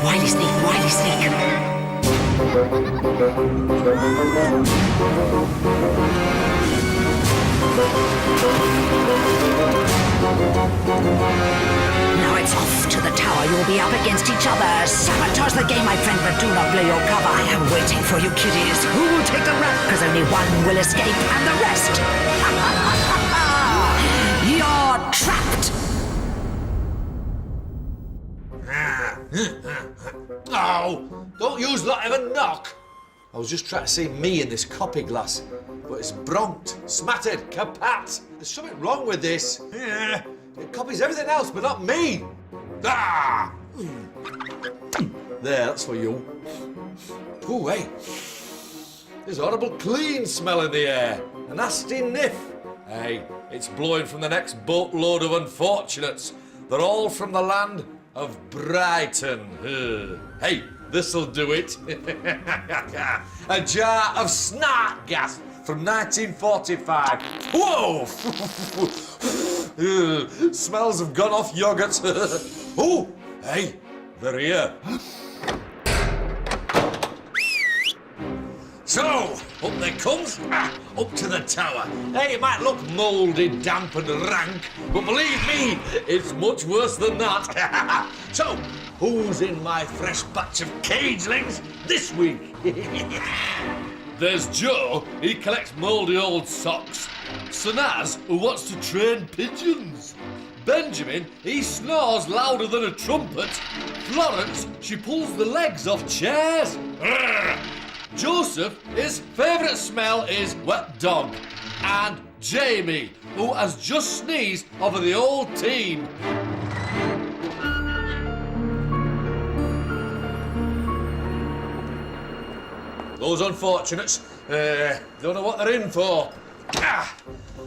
wily sneak, wily sneak. Now it's off to the tower. You'll be up against each other. Sabotage the game, my friend, but do not blow your cover. I am waiting for you, kiddies. Who will take the rap? Because only one will escape, and the rest... You're trapped! Oh, don't use that of a knock. I was just trying to see me in this copy glass, but it's bronked, smattered, kapat. There's something wrong with this. Yeah, it copies everything else, but not me. Ah! There, that's for you. Ooh, hey. There's a horrible clean smell in the air. A nasty niff. Hey, it's blowing from the next boatload of unfortunates. They're all from the land of Brighton. Hey, this'll do it. A jar of snark gas from 1945. Whoa! Smells have gone off yoghurt. Oh, hey, they're here. So, up they comes, up to the tower. Hey, it might look mouldy, damp and rank, but believe me, it's much worse than that. So, who's in my fresh batch of cagelings this week? There's Joe, he collects mouldy old socks. Sanaz, who wants to train pigeons. Benjamin, he snores louder than a trumpet. Florence, she pulls the legs off chairs. Joseph, his favourite smell is wet dog. And Jamie, who has just sneezed over the old team. Those unfortunates, don't know what they're in for.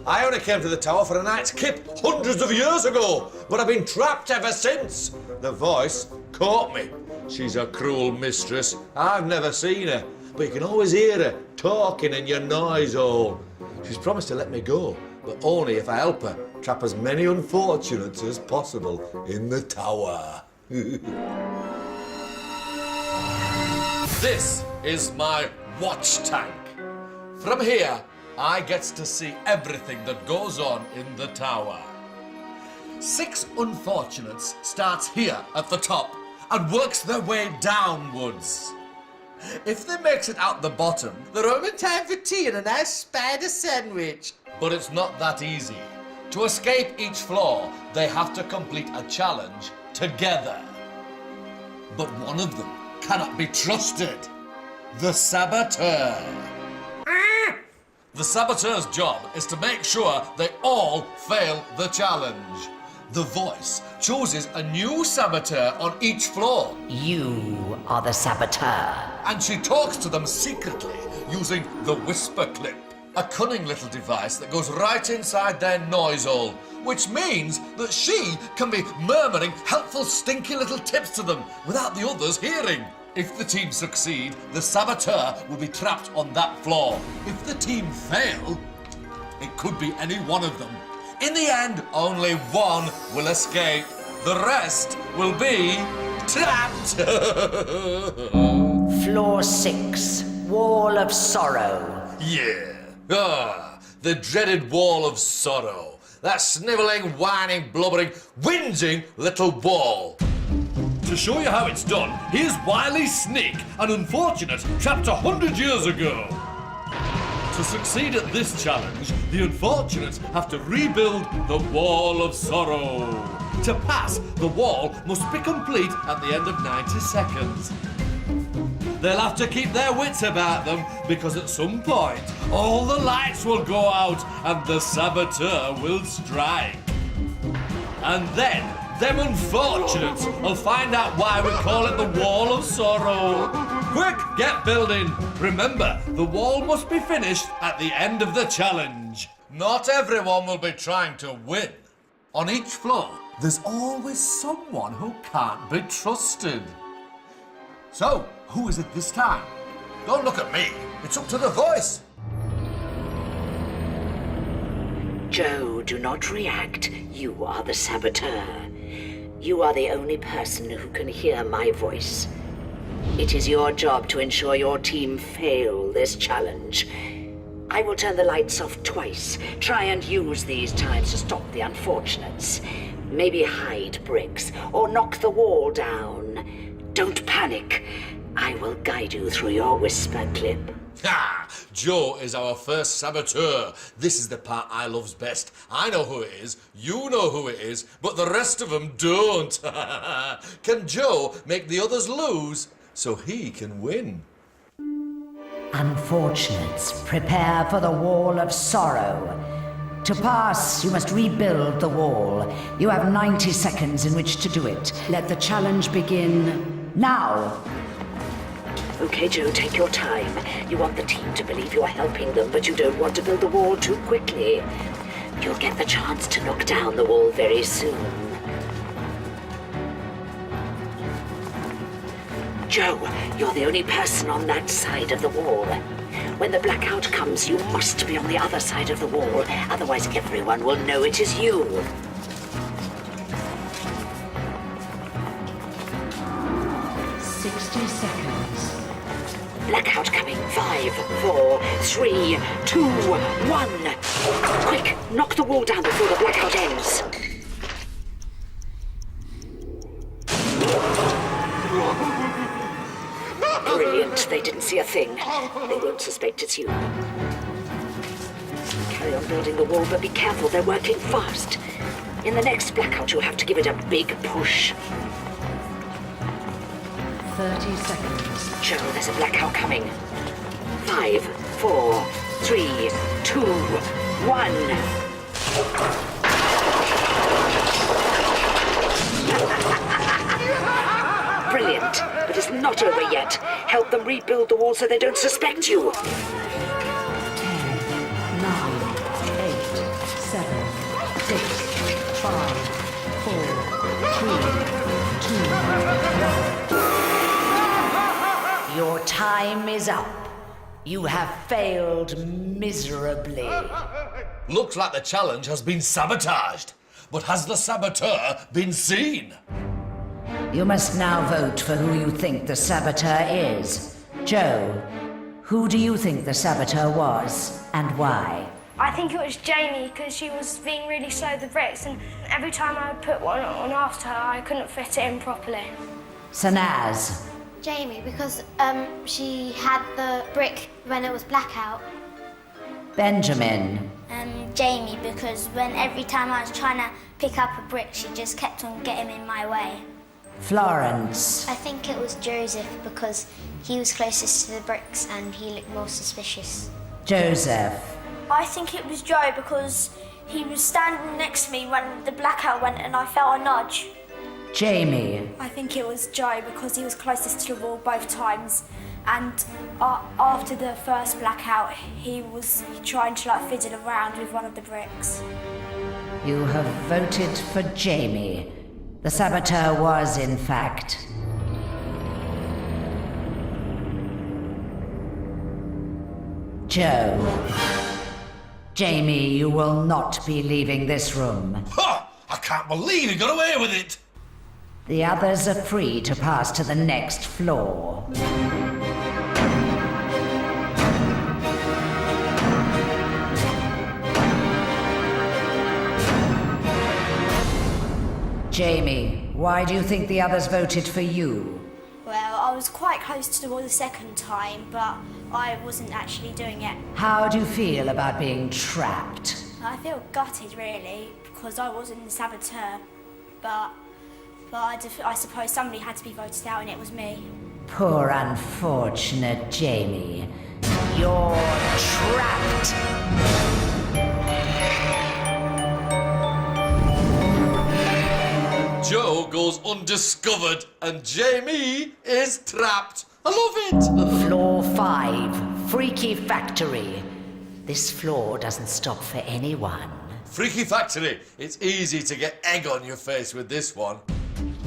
I only came to the tower for a night's kip hundreds of years ago, but I've been trapped ever since. The voice caught me. She's a cruel mistress. I've never seen her, but you can always hear her talking in your noise hole. She's promised to let me go, but only if I help her trap as many unfortunates as possible in the tower. This is my watch tank. From here, I get to see everything that goes on in the tower. 6 unfortunates starts here at the top and works their way downwards. If they makes it out the bottom, they're home in time for tea and a nice spider sandwich. But it's not that easy. To escape each floor, they have to complete a challenge together. But one of them cannot be trusted. The saboteur. The saboteur's job is to make sure they all fail the challenge. The voice chooses a new saboteur on each floor. You are the saboteur. And she talks to them secretly using the whisper clip, a cunning little device that goes right inside their noise hole, which means that she can be murmuring helpful stinky little tips to them without the others hearing. If the team succeed, the saboteur will be trapped on that floor. If the team fail, it could be any one of them. In the end, only one will escape. The rest will be trapped. Floor 6, Wall of Sorrow. Yeah. The dreaded Wall of Sorrow. That snivelling, whining, blubbering, whinging little wall. To show you how it's done, here's Wily Sneak, an unfortunate trapped 100 years ago. To succeed at this challenge, the unfortunates have to rebuild the Wall of Sorrow. To pass, the wall must be complete at the end of 90 seconds. They'll have to keep their wits about them, because at some point, all the lights will go out and the saboteur will strike. And then, them unfortunates will find out why we call it the Wall of Sorrow. Quick, get building. Remember, the wall must be finished at the end of the challenge. Not everyone will be trying to win. On each floor, there's always someone who can't be trusted. So, who is it this time? Don't look at me. It's up to the voice. Joe, do not react. You are the saboteur. You are the only person who can hear my voice. It is your job to ensure your team fail this challenge. I will turn the lights off twice. Try and use these times to stop the unfortunates. Maybe hide bricks or knock the wall down. Don't panic. I will guide you through your whisper clip. Ha! Joe is our first saboteur. This is the part I loves best. I know who it is, you know who it is, but the rest of them don't. Can Joe make the others lose so he can win? Unfortunates, prepare for the Wall of Sorrow. To pass, you must rebuild the wall. You have 90 seconds in which to do it. Let the challenge begin now. Okay, Joe, take your time. You want the team to believe you are helping them, but you don't want to build the wall too quickly. You'll get the chance to knock down the wall very soon. Joe, you're the only person on that side of the wall. When the blackout comes, you must be on the other side of the wall. Otherwise, everyone will know it is you. Blackout coming. 5, 4, 3, 2, 1. Quick, knock the wall down before the blackout ends. Brilliant. They didn't see a thing. They won't suspect it's you. Carry on building the wall, but be careful. They're working fast. In the next blackout, you'll have to give it a big push. 30 seconds. Joe, there's a blackout coming. 5, 4, 3, 2, 1. Brilliant, but it's not over yet. Help them rebuild the wall so they don't suspect you. 10, 9, 8, 7, 6, 5, 4, 3, 2, 1. Your time is up. You have failed miserably. Looks like the challenge has been sabotaged. But has the saboteur been seen? You must now vote for who you think the saboteur is. Joe, who do you think the saboteur was, and why? I think it was Jamie, because she was being really slow with the bricks, and every time I would put one on after her, I couldn't fit it in properly. Sanaz. Jamie, because she had the brick when it was blackout. Benjamin. Jamie, because every time I was trying to pick up a brick, she just kept on getting in my way. Florence. I think it was Joseph, because he was closest to the bricks and he looked more suspicious. Joseph. I think it was Joe, because he was standing next to me when the blackout went and I felt a nudge. Jamie. I think it was Joe, because he was closest to the wall both times, and after the first blackout he was trying to fiddle around with one of the bricks. You have voted for Jamie. The saboteur was, in fact, Joe. Jamie, you will not be leaving this room. Ha! I can't believe he got away with it! The others are free to pass to the next floor. Jamie, why do you think the others voted for you? Well, I was quite close to the wall the second time, but I wasn't actually doing it. How do you feel about being trapped? I feel gutted, really, because I wasn't the saboteur, but I suppose somebody had to be voted out, and it was me. Poor unfortunate Jamie. You're trapped! Joe goes undiscovered and Jamie is trapped. I love it! Floor 5, Freaky Factory. This floor doesn't stop for anyone. Freaky Factory. It's easy to get egg on your face with this one.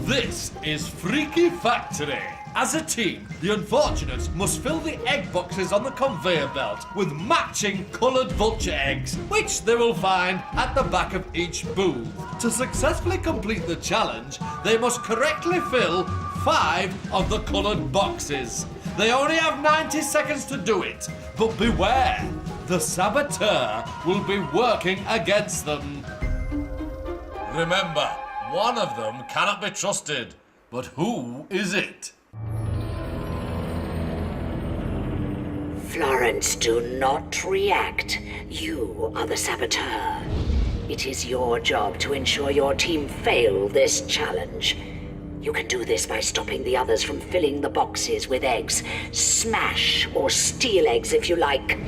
This is Freaky Factory. As a team, the unfortunates must fill the egg boxes on the conveyor belt with matching coloured vulture eggs, which they will find at the back of each booth. To successfully complete the challenge, they must correctly fill 5 of the coloured boxes. They only have 90 seconds to do it, but beware, the saboteur will be working against them. Remember, one of them cannot be trusted, but who is it? Florence, do not react. You are the saboteur. It is your job to ensure your team fail this challenge. You can do this by stopping the others from filling the boxes with eggs. Smash or steal eggs if you like.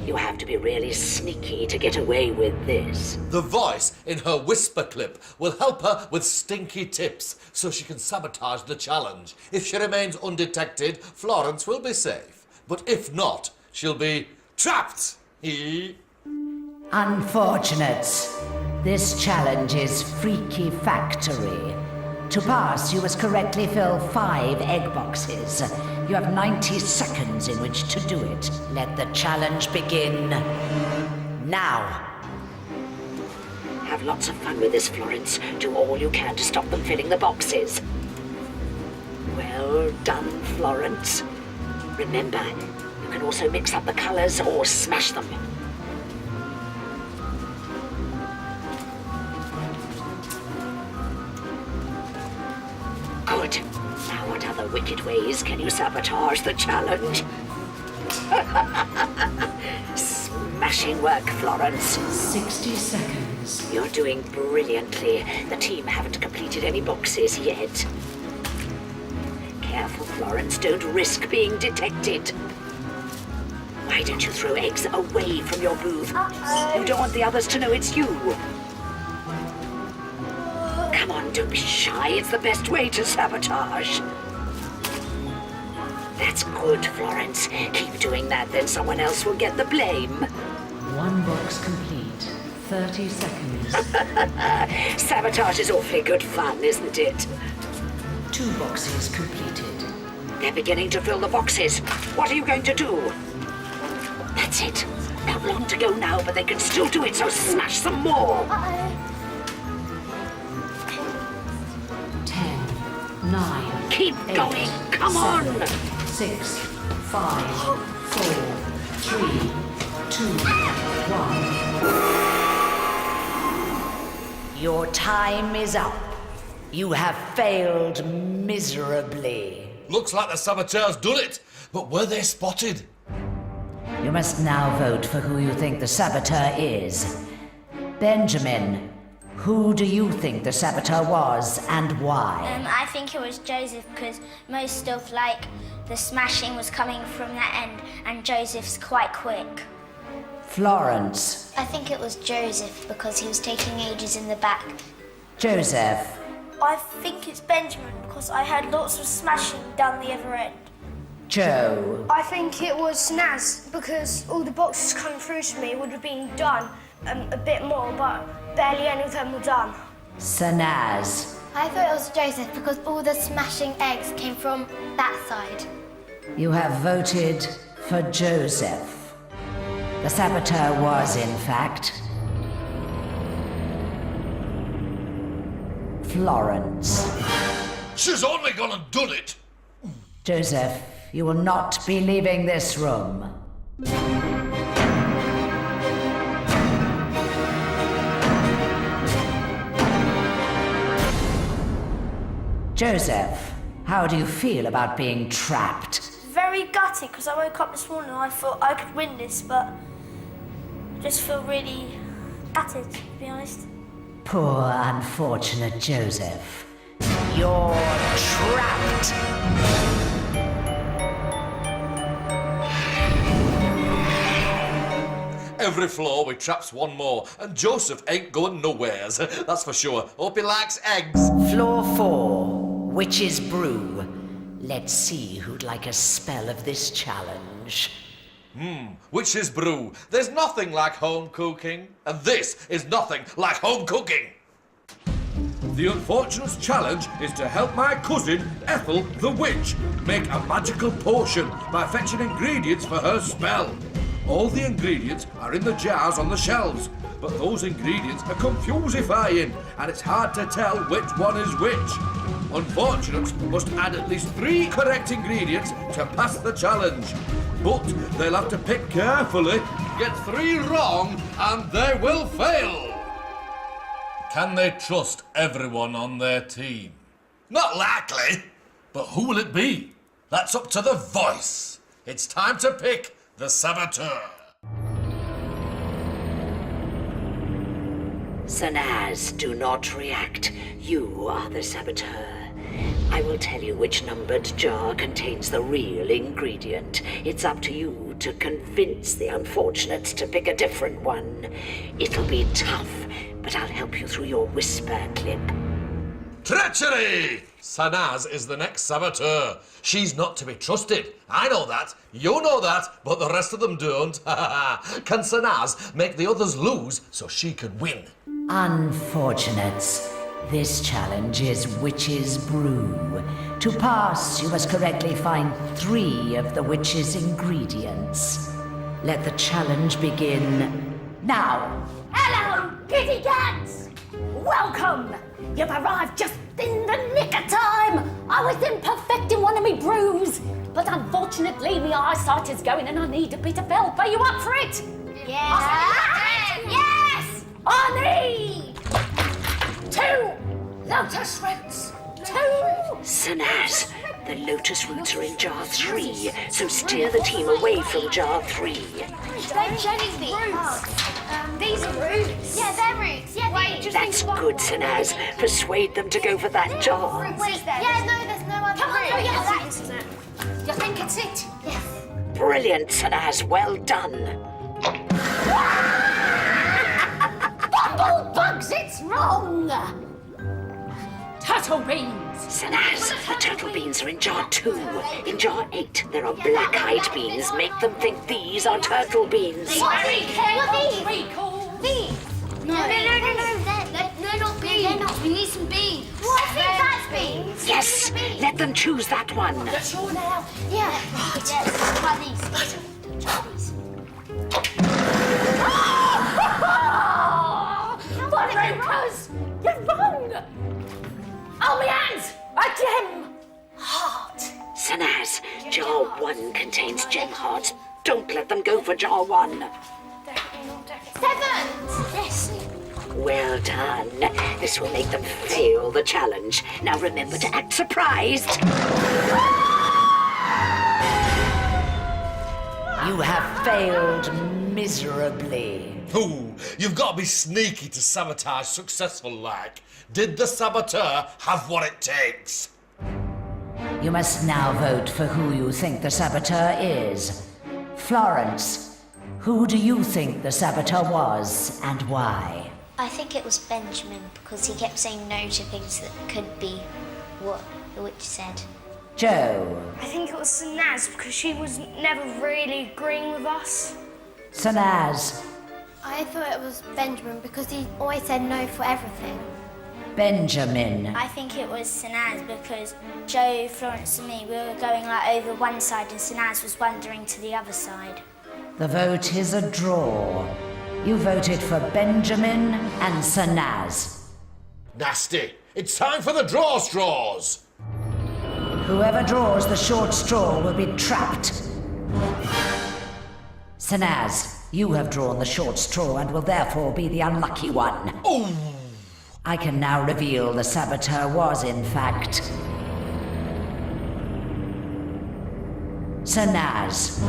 You have to be really sneaky to get away with this. The voice in her whisper clip will help her with stinky tips so she can sabotage the challenge. If she remains undetected, Florence will be safe. But if not, she'll be trapped. Unfortunates, this challenge is Freaky Factory. To pass, you must correctly fill 5 egg boxes. You have 90 seconds in which to do it. Let the challenge begin now. Have lots of fun with this, Florence. Do all you can to stop them filling the boxes. Well done, Florence. Remember, you can also mix up the colours or smash them. Good. Now what other wicked ways can you sabotage the challenge? Smashing work, Florence. 60 seconds. You're doing brilliantly. The team haven't completed any boxes yet. Careful, Florence. Don't risk being detected. Why don't you throw eggs away from your booth? You don't want the others to know it's you. Come on, don't be shy. It's the best way to sabotage. That's good, Florence. Keep doing that, then someone else will get the blame. 1 box complete. 30 seconds. Sabotage is awfully good fun, isn't it? 2 boxes completed. They're beginning to fill the boxes. What are you going to do? That's it. Not long to go now, but they can still do it, so smash some more. 10, 9. Keep 8, going. Come 7, on. 6, 5, 4, 3, 2, 1. Your time is up. You have failed miserably. Looks like the saboteur's done it, but were they spotted? You must now vote for who you think the saboteur is. Benjamin, who do you think the saboteur was and why? I think it was Joseph because most of the smashing was coming from that end and Joseph's quite quick. Florence. I think it was Joseph because he was taking ages in the back. Joseph. I think it's Benjamin because I had lots of smashing down the other end. Joe. I think it was Snaz because all the boxes coming through to me would have been done a bit more, but barely any of them were done. Sanaz. I thought it was Joseph because all the smashing eggs came from that side. You have voted for Joseph. The saboteur was, in fact, Florence. She's only gone and done it. Joseph, you will not be leaving this room. Joseph, how do you feel about being trapped? Very gutted because I woke up this morning and I thought I could win this, but I just feel really gutted, to be honest. Poor, unfortunate Joseph. You're trapped! Every floor we traps one more, and Joseph ain't going nowheres, that's for sure. Hope he likes eggs. Floor 4, Witch's Brew. Let's see who'd like a spell of this challenge. Witch's brew. There's nothing like home cooking, and this is nothing like home cooking. The Unfortunate's challenge is to help my cousin, Ethel the Witch, make a magical potion by fetching ingredients for her spell. All the ingredients are in the jars on the shelves, but those ingredients are confusifying, and it's hard to tell which one is which. Unfortunates must add at least 3 correct ingredients to pass the challenge. But they'll have to pick carefully, get 3 wrong, and they will fail. Can they trust everyone on their team? Not likely. But who will it be? That's up to the voice. It's time to pick the saboteur. Sanaz, do not react. You are the saboteur. I will tell you which numbered jar contains the real ingredient. It's up to you to convince the unfortunates to pick a different one. It'll be tough, but I'll help you through your whisper clip. Treachery! Sanaz is the next saboteur. She's not to be trusted. I know that, you know that, but the rest of them don't. Can Sanaz make the others lose so she can win? Unfortunates, this challenge is Witch's Brew. To pass, you must correctly find 3 of the witch's ingredients. Let the challenge begin now. Hello, kitty cats! Welcome! You've arrived just in the nick of time! I was in perfecting one of me brews, but unfortunately my eyesight is going and I need a bit of help. Are you up for it? Yes! I need 2 lotus roots. 2! Sanaz, the lotus roots are in jar 3, so steer the team away from jar 3. They're jelly beans. These are roots. Yeah, they're roots. Yeah, Wait, just That's think good, Sanaz. Persuade them to go for that jar. Wait, yeah, no, there's no other Come on, route. no, yeah, I think that. this is it. You think it's it? Yes. Brilliant, Sanaz. Well done. Bumblebugs, it's wrong! Turtle beans! Sanaz, the turtle beans are in jar 2. In jar 8, there are black-eyed beans. Make them think these are turtle beans. Very careful, These. Treacle! Beans. No, they're not beans. They're not. We need some beans. What? I think that's beans. Yes, let them choose that one. Sure now. Yeah. Right. Yes. Try these. Try these. Fairytales! You're wrong! Oh, my hands! A gem! Heart! Sanaz, jar 1 contains gem hearts. Don't let them go for jar 1. 7! Yes. Well done. This will make them fail the challenge. Now remember to act surprised. You have failed miserably. Ooh, you've got to be sneaky to sabotage successful like. Did the saboteur have what it takes? You must now vote for who you think the saboteur is. Florence, who do you think the saboteur was and why? I think it was Benjamin because he kept saying no to things that could be what the witch said. Joe, I think it was Sanaz because she was never really agreeing with us. Sanaz, I thought it was Benjamin because he always said no for everything. Benjamin. I think it was Sanaz because Joe, Florence and me, we were going like over one side and Sanaz was wandering to the other side. The vote is a draw. You voted for Benjamin and Sanaz. Nasty. It's time for the draw straws. Whoever draws the short straw will be trapped. Sanaz, you have drawn the short straw and will therefore be the unlucky one. Oh! I can now reveal the saboteur was, in fact, Sanaz.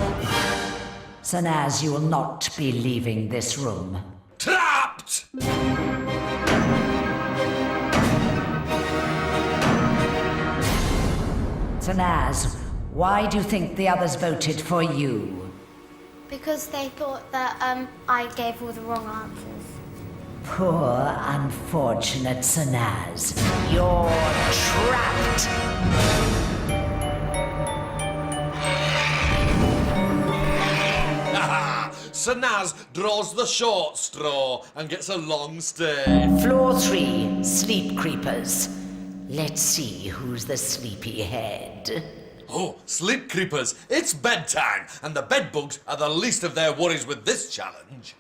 Sanaz, you will not be leaving this room. Trapped! Sanaz, why do you think the others voted for you? Because they thought that I gave all the wrong answers. Poor, unfortunate Sanaz. You're trapped! Sir Naz draws the short straw and gets a long stay. Floor 3, sleep creepers. Let's see who's the sleepy head. Oh, sleep creepers, it's bedtime, and the bedbugs are the least of their worries with this challenge.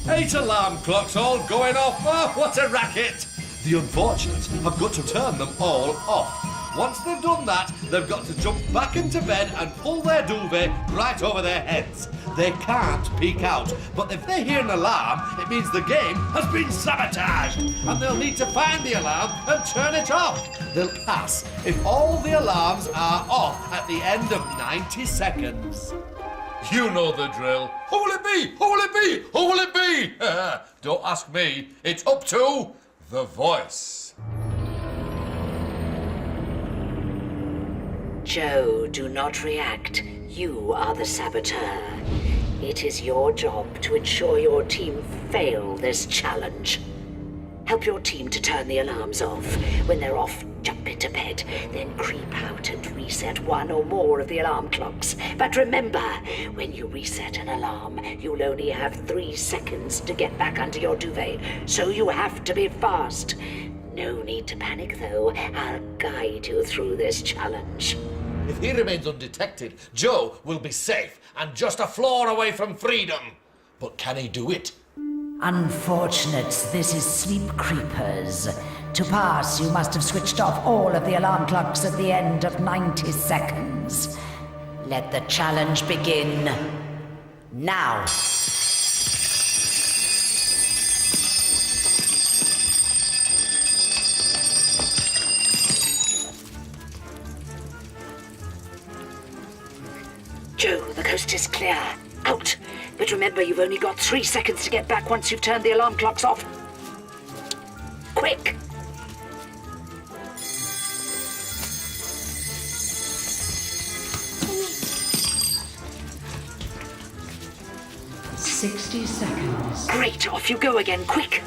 8 alarm clocks all going off. Oh, what a racket! The unfortunates have got to turn them all off. Once they've done that, they've got to jump back into bed and pull their duvet right over their heads. They can't peek out, but if they hear an alarm, it means the game has been sabotaged, and they'll need to find the alarm and turn it off. They'll pass if all the alarms are off at the end of 90 seconds. You know the drill. Who will it be? Who will it be? Who will it be? Don't ask me. It's up to the voice. Joe, do not react. You are the saboteur. It is your job to ensure your team fail this challenge. Help your team to turn the alarms off. When they're off, jump into bed, then creep out and reset one or more of the alarm clocks. But remember, when you reset an alarm, you'll only have 3 seconds to get back under your duvet, so you have to be fast. No need to panic, though. I'll guide you through this challenge. If he remains undetected, Joe will be safe and just a floor away from freedom. But can he do it? Unfortunates, this is Sleep Creepers. To pass, you must have switched off all of the alarm clocks at the end of 90 seconds. Let the challenge begin now. Joe, the coast is clear. Out. But remember, you've only got 3 seconds to get back once you've turned the alarm clocks off. Quick! "60 seconds. Great, off you go again, quick!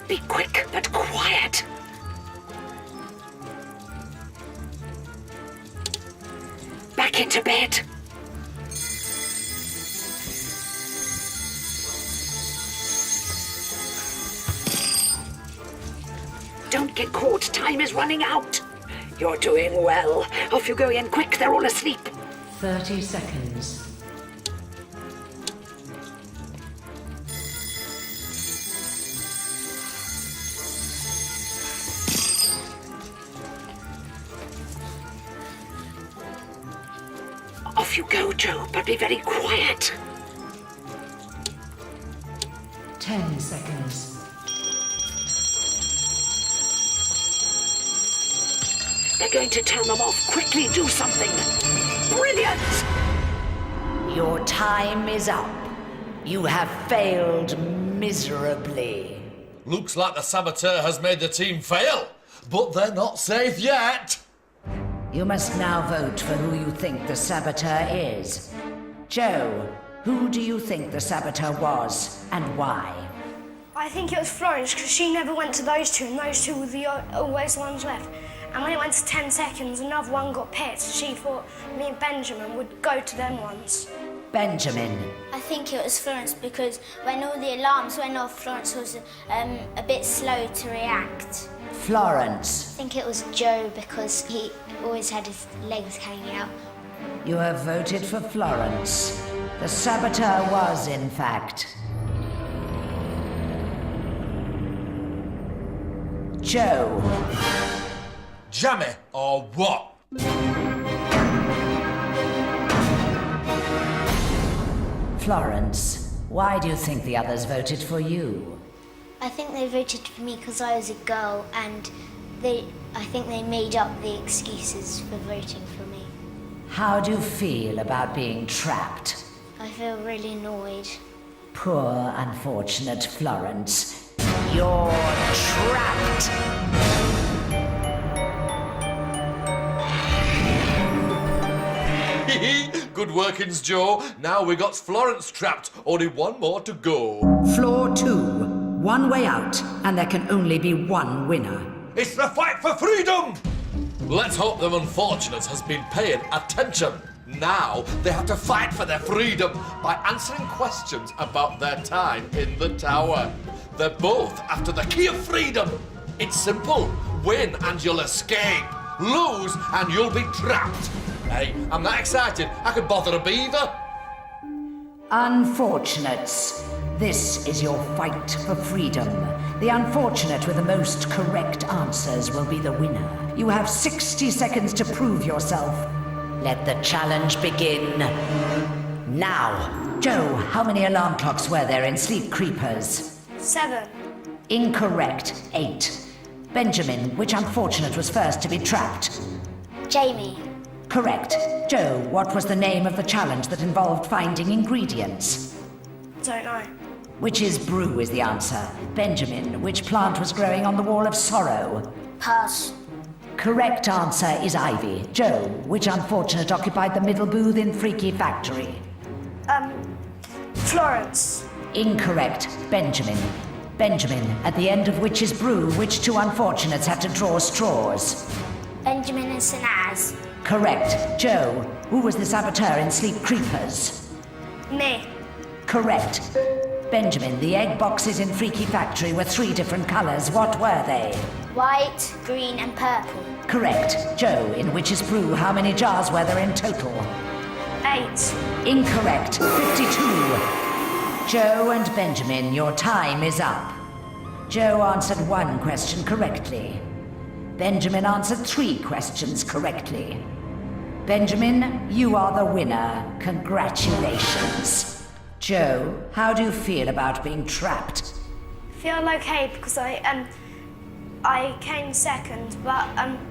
Be quick, but quiet. Back into bed. Don't get caught. Time is running out. You're doing well. Off you go again. Quick, they're all asleep. 30 seconds. Off you go, Joe, but be very quiet. 10 seconds. They're going to turn them off. Quickly do something. Brilliant! Your time is up. You have failed miserably. Looks like the saboteur has made the team fail, but they're not safe yet. You must now vote for who you think the saboteur is. Joe, who do you think the saboteur was, and why? I think it was Florence, because she never went to those two, and those two were always the ones left. And when it went to 10 seconds, another one got picked. She thought me and Benjamin would go to them ones. Benjamin. I think it was Florence because when all the alarms went off, Florence was a bit slow to react. Florence. I think it was Joe because he always had his legs hanging out. You have voted for Florence. The saboteur was, in fact, Joe. Jammy or what? Florence, why do you think the others voted for you? I think they voted for me because I was a girl and I think they made up the excuses for voting for me. How do you feel about being trapped? I feel really annoyed. Poor, unfortunate Florence. You're trapped! Good workings, Joe. Now we got Florence trapped. Only one more to go. Floor 2. One way out, and there can only be one winner. It's the fight for freedom! Let's hope them unfortunates has been paying attention. Now they have to fight for their freedom by answering questions about their time in the tower. They're both after the key of freedom. It's simple. Win and you'll escape. Lose and you'll be trapped. Hey, I'm that excited I could bother a beaver. Unfortunates, this is your fight for freedom. The unfortunate with the most correct answers will be the winner. You have 60 seconds to prove yourself. Let the challenge begin. Now. Joe, how many alarm clocks were there in Sleep Creepers? 7. Incorrect. 8. Benjamin, which unfortunate was first to be trapped? Jamie. Correct. Joe, what was the name of the challenge that involved finding ingredients? Don't know. Witch's brew is the answer. Benjamin, which plant was growing on the wall of sorrow? Pass. Correct answer is ivy. Joe, which unfortunate occupied the middle booth in Freaky Factory? Florence. Incorrect. Benjamin. Benjamin, at the end of Witch's brew, which two unfortunates had to draw straws? Benjamin and Sanaz. Correct. Joe, who was the saboteur in Sleep Creepers? Me. Correct. Benjamin, the egg boxes in Freaky Factory were 3 different colors. What were they? White, green and purple. Correct. Joe, in Witch's brew, how many jars were there in total? 8. Incorrect. 52. Joe and Benjamin, your time is up. Joe answered 1 question correctly. Benjamin answered 3 questions correctly. Benjamin, you are the winner. Congratulations. Joe, how do you feel about being trapped? Feel okay because I came second, but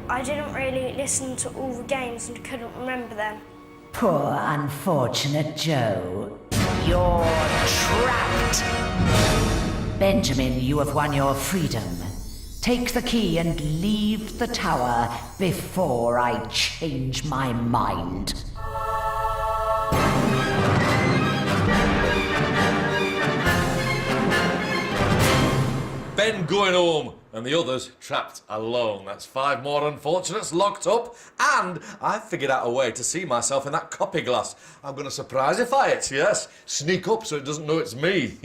I didn't really listen to all the games and couldn't remember them. Poor unfortunate Joe. You're trapped. Benjamin, you have won your freedom. Take the key and leave the tower before I change my mind. Ben going home and the others trapped alone. That's 5 more unfortunates locked up, and I figured out a way to see myself in that copy glass. I'm going to surprisify it, yes. Sneak up so it doesn't know it's me.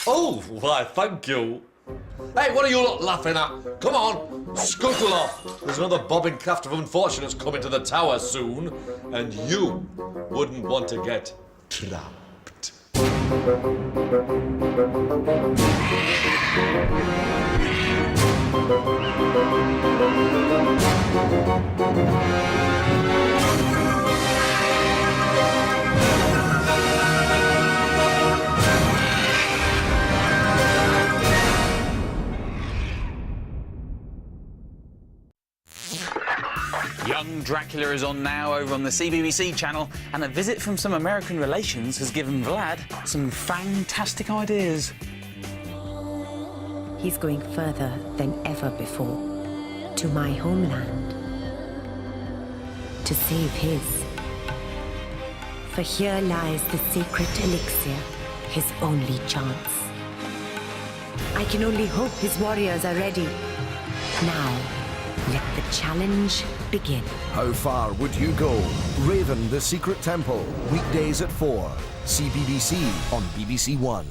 Oh, why, thank you. Hey, what are you lot laughing at? Come on, scuttle off. There's another bobbing craft of unfortunates coming to the tower soon, and you wouldn't want to get trapped. Young Dracula is on now over on the CBBC channel, and a visit from some American relations has given Vlad some fantastic ideas. He's going further than ever before, to my homeland, to save his. For here lies the sacred elixir, his only chance. I can only hope his warriors are ready. Now, let the challenge begin. How far would you go? Raven, the Secret Temple, weekdays at 4. CBBC on BBC One.